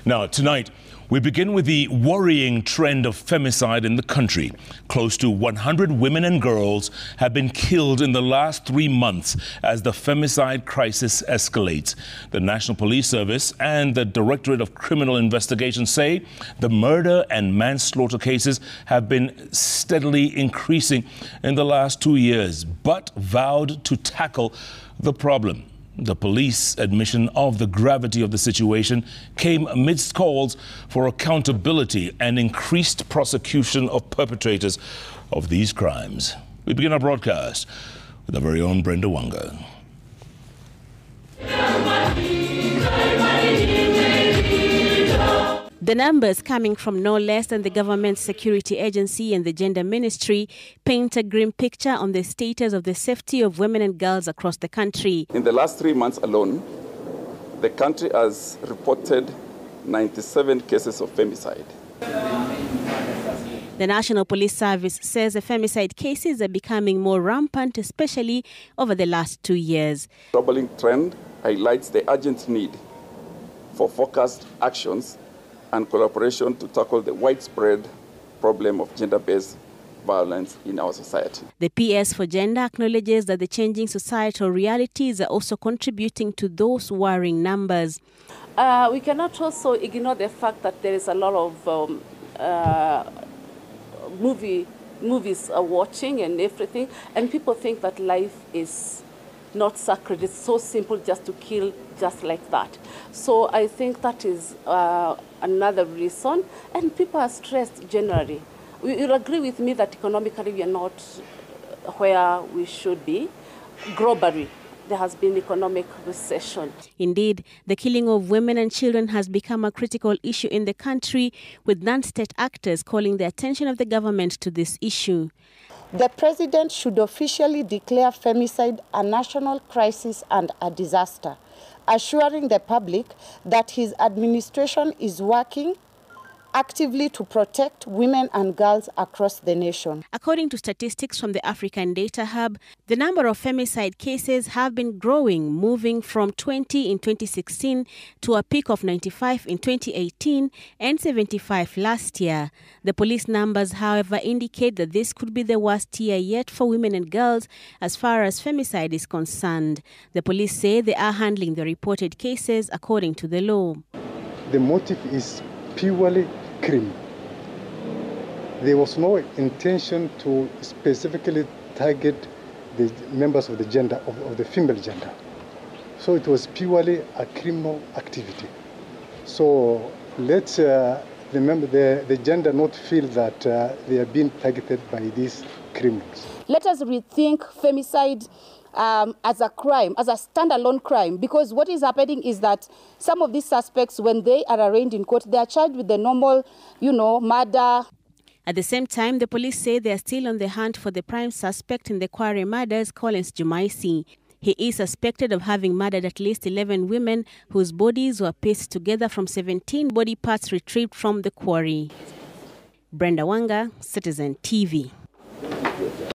Now, tonight, we begin with the worrying trend of femicide in the country. Close to 100 women and girls have been killed in the last 3 months as the femicide crisis escalates. The National Police Service and the Directorate of Criminal Investigation say the murder and manslaughter cases have been steadily increasing in the last 2 years, but vowed to tackle the problem. The police admission of the gravity of the situation came amidst calls for accountability and increased prosecution of perpetrators of these crimes. We begin our broadcast with our very own Brenda Wanga. The numbers coming from no less than the Government Security Agency and the Gender Ministry paint a grim picture on the status of the safety of women and girls across the country. In the last 3 months alone, the country has reported 97 cases of femicide. The National Police Service says the femicide cases are becoming more rampant, especially over the last 2 years. The troubling trend highlights the urgent need for focused actions and collaboration to tackle the widespread problem of gender-based violence in our society. The PS for Gender acknowledges that the changing societal realities are also contributing to those worrying numbers. We cannot also ignore the fact that there is a lot of movies are watching and everything, and people think that life is not sacred. It's so simple just to kill just like that. So I think that is another reason, and people are stressed generally. You'll agree with me that economically we are not where we should be. Globally, there has been economic recession. Indeed, the killing of women and children has become a critical issue in the country, with non-state actors calling the attention of the government to this issue. The President should officially declare femicide a national crisis and a disaster, assuring the public that his administration is working actively to protect women and girls across the nation. According to statistics from the African Data Hub, the number of femicide cases have been growing, moving from 20 in 2016 to a peak of 95 in 2018 and 75 last year. The police numbers, however, indicate that this could be the worst year yet for women and girls as far as femicide is concerned. The police say they are handling the reported cases according to the law. The motive is purely crime. There was no intention to specifically target the members of the gender, of the female gender. So it was purely a criminal activity. So let's remember the gender not feel that they are being targeted by these criminals. Let us rethink femicide as a crime, as a standalone crime, because what is happening is that some of these suspects, when they are arraigned in court, they are charged with the normal, murder. At the same time, the police say they are still on the hunt for the prime suspect in the Quarry murders, Collins Jumaisi. He is suspected of having murdered at least 11 women whose bodies were pieced together from 17 body parts retrieved from the quarry. Brenda Wanga, Citizen TV.